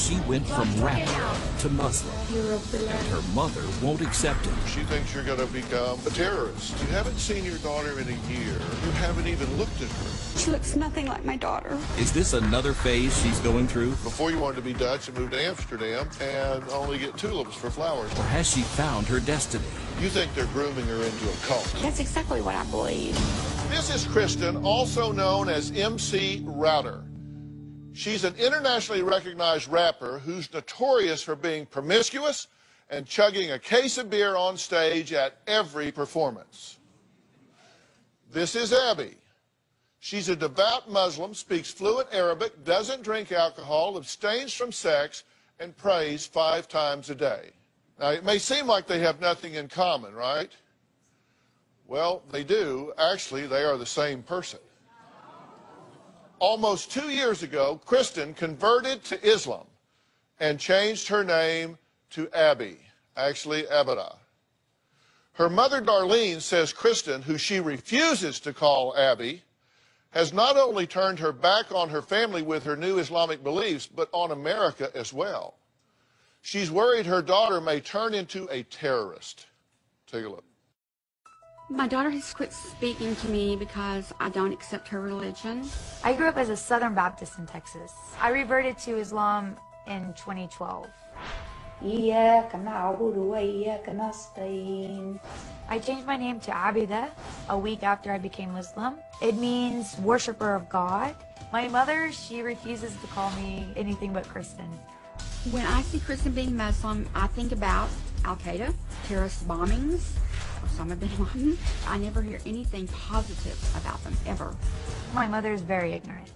she went from rapper to Muslim, and her mother won't accept it. She thinks you're going to become a terrorist. You haven't seen your daughter in a year. You haven't even looked at her. She looks nothing like my daughter. Is this another phase she's going through? Before you wanted to be Dutch and move to Amsterdam and only get tulips for flowers. Or has she found her destiny? You think they're grooming her into a cult. That's exactly what I believe. This is Kristen, also known as MC Router. She's an internationally recognized rapper who's notorious for being promiscuous and chugging a case of beer on stage at every performance. This is Abby. She's a devout Muslim, speaks fluent Arabic, doesn't drink alcohol, abstains from sex, and prays 5 times a day. Now, it may seem like they have nothing in common, right? Well, they do. Actually, they are the same person. Almost 2 years ago, Kristen converted to Islam and changed her name to Abby, actually Abada. Her mother, Darlene, says Kristen, who she refuses to call Abby, has not only turned her back on her family with her new Islamic beliefs, but on America as well. She's worried her daughter may turn into a terrorist. Take a look. My daughter has quit speaking to me because I don't accept her religion. I grew up as a Southern Baptist in Texas. I reverted to Islam in 2012. I changed my name to Abida a week after I became Muslim. It means worshiper of God. My mother, she refuses to call me anything but Kristen. When I see Kristen being Muslim, I think about Al-Qaeda, terrorist bombings, Osama bin Laden. I never hear anything positive about them, ever. My mother is very ignorant.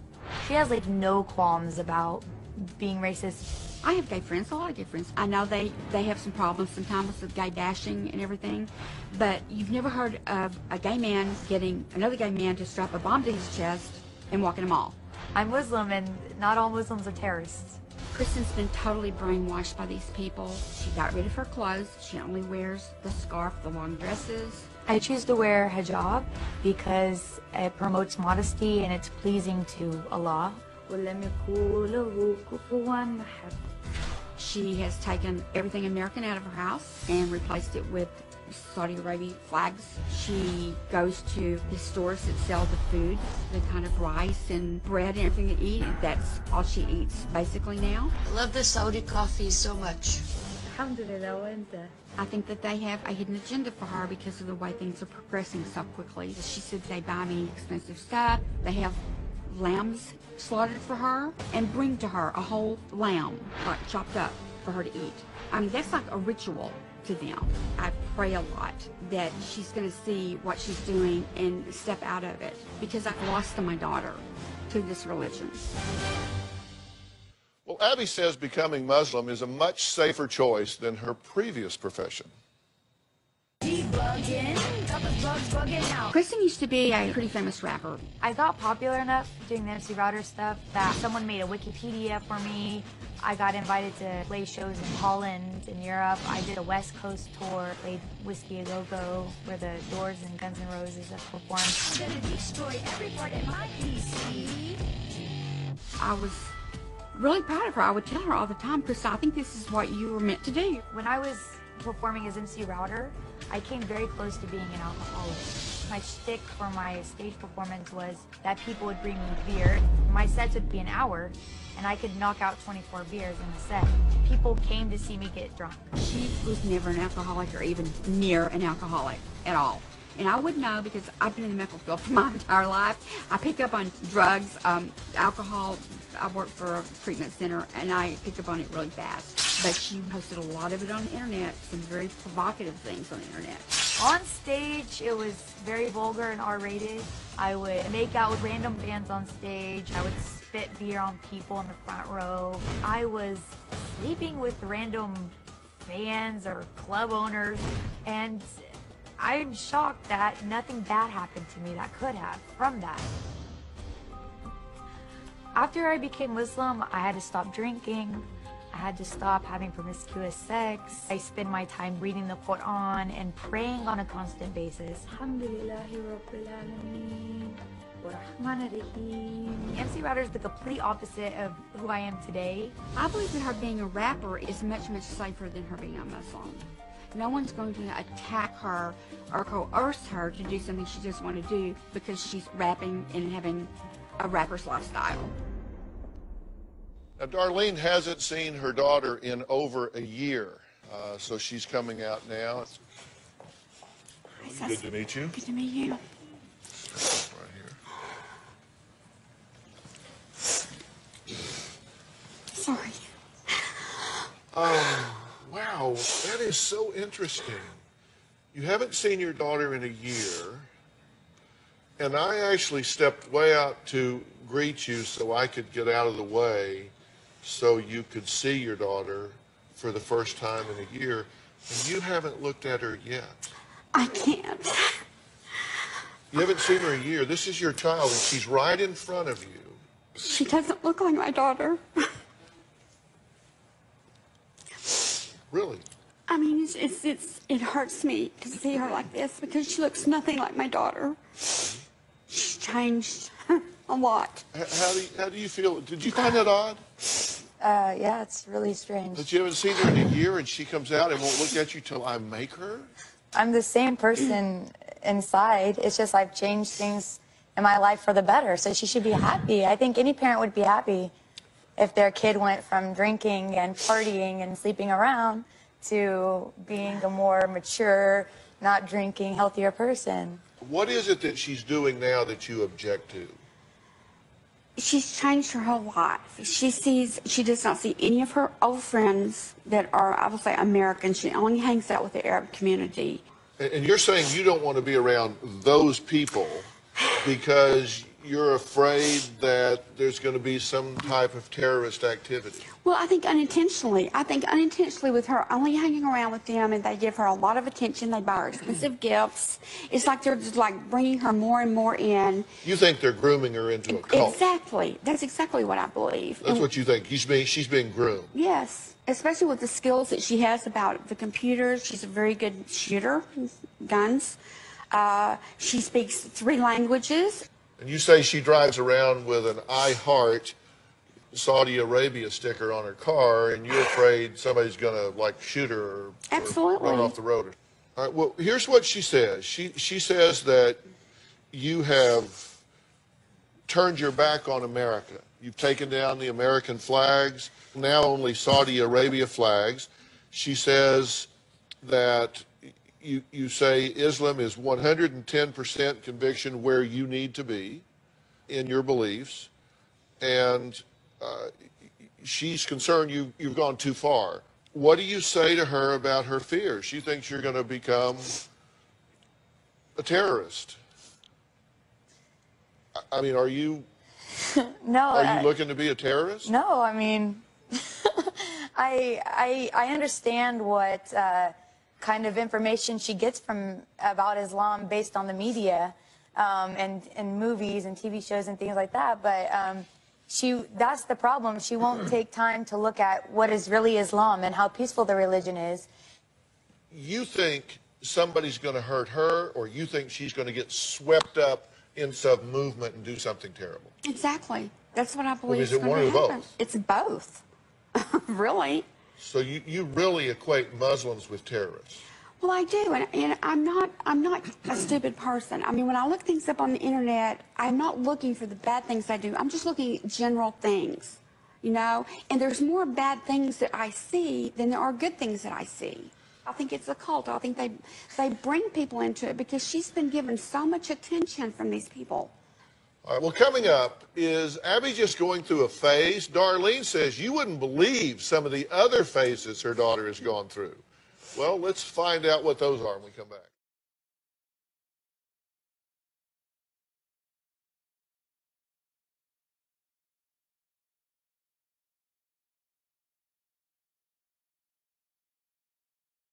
She has like no qualms about being racist. I have gay friends, a lot of gay friends. I know they have some problems sometimes with gay bashing and everything, but you've never heard of a gay man getting another gay man to strap a bomb to his chest and walk in a mall. I'm Muslim, and not all Muslims are terrorists. Kristen's been totally brainwashed by these people. She got rid of her clothes. She only wears the scarf, the long dresses. I choose to wear hijab because it promotes modesty and it's pleasing to Allah. She has taken everything American out of her house and replaced it with Saudi Arabia flags. She goes to the stores that sell the food, the kind of rice and bread and everything to eat. That's all she eats basically now. I love the Saudi coffee so much. I think that they have a hidden agenda for her because of the way things are progressing so quickly. She said they buy me expensive stuff. They have lambs slaughtered for her and bring to her a whole lamb, like chopped up, for her to eat. I mean, that's like a ritual to them. I pray a lot that she's going to see what she's doing and step out of it, because I've lost my daughter to this religion. Well, Abby says becoming Muslim is a much safer choice than her previous profession. Kristen used to be a pretty famous rapper. I got popular enough doing the MC Router stuff that someone made a Wikipedia for me. I got invited to play shows in Holland and Europe. I did a West Coast tour, played Whiskey A Go Go, where the Doors and Guns N' Roses have performed. I'm gonna destroy every part of my PC. I was really proud of her. I would tell her all the time, Chris, I think this is what you were meant to do. When I was performing as MC Router, I came very close to being an alcoholic. My shtick for my stage performance was that people would bring me beer. My sets would be an hour, and I could knock out 24 beers in a set. People came to see me get drunk. She was never an alcoholic or even near an alcoholic at all. And I would know because I've been in the medical field for my entire life. I pick up on drugs, alcohol. I work for a treatment center, and I pick up on it really fast. But she posted a lot of it on the internet, some very provocative things on the internet. On stage, it was very vulgar and R-rated. I would make out with random fans on stage. I would spit beer on people in the front row. I was sleeping with random fans or club owners, and I'm shocked that nothing bad happened to me that could have from that. After I became Muslim, I had to stop drinking. I had to stop having promiscuous sex. I spend my time reading the Quran and praying on a constant basis. MC Router is the complete opposite of who I am today. I believe that her being a rapper is much, much safer than her being a Muslim. No one's going to attack her or coerce her to do something she doesn't want to do because she's rapping and having a rapper's lifestyle. Now, Darlene hasn't seen her daughter in over a year, so she's coming out now. Good to meet you. Good to meet you. Right here. Sorry. Wow, that is so interesting. You haven't seen your daughter in a year, and I actually stepped way out to greet you so I could get out of the way so you could see your daughter for the first time in a year, and you haven't looked at her yet. I can't. You haven't seen her in a year. This is your child, and she's right in front of you. She doesn't look like my daughter. Really? I mean, it hurts me to see her like this because she looks nothing like my daughter. She's changed a lot. How do you feel? Did you find that odd? Yeah, it's really strange. That you haven't seen her in a year and she comes out and won't look at you till I make her? I'm the same person inside. It's just I've changed things in my life for the better. So she should be happy. I think any parent would be happy if their kid went from drinking and partying and sleeping around to being a more mature, not drinking, healthier person. What is it that she's doing now that you object to? She's changed her whole life. She does not see any of her old friends that are, I would say, American. She only hangs out with the Arab community. And you're saying you don't want to be around those people because you're afraid that there's going to be some type of terrorist activity. Well, I think unintentionally. With her only hanging around with them, and they give her a lot of attention. They buy her expensive gifts. It's like they're just like bringing her more and more in. You think they're grooming her into a cult? Exactly. That's exactly what I believe. That's what you think. She's being groomed. Yes, especially with the skills that she has about the computers. She's a very good shooter, guns. She speaks 3 languages. And you say she drives around with an I Heart Saudi Arabia sticker on her car, and you're afraid somebody's going to, like, shoot her or run off the road. All right, well, here's what she says. She says that you have turned your back on America. You've taken down the American flags, now only Saudi Arabia flags. She says that you say Islam is 110% conviction where you need to be in your beliefs, and she's concerned you've gone too far. What do you say to her about her fears? She thinks you're going to become a terrorist. I mean, are you? No. Are you looking to be a terrorist? No, I mean, I understand what kind of information she gets about Islam based on the media and movies and TV shows and things like that. But that's the problem. She won't take time to look at what is really Islam and how peaceful the religion is. You think somebody's going to hurt her, or you think she's going to get swept up in some movement and do something terrible? Exactly. That's what I believe. Is it one or both? It's both. Really. So you really equate Muslims with terrorists? Well, I do, and I'm not a stupid person. I mean, when I look things up on the internet, I'm not looking for the bad things I do. I'm just looking at general things, you know. And there's more bad things that I see than there are good things that I see. I think it's a cult. I think they bring people into it because she's been given so much attention from these people. All right, well, coming up, is Abby just going through a phase? Darlene says you wouldn't believe some of the other phases her daughter has gone through. Well, let's find out what those are when we come back.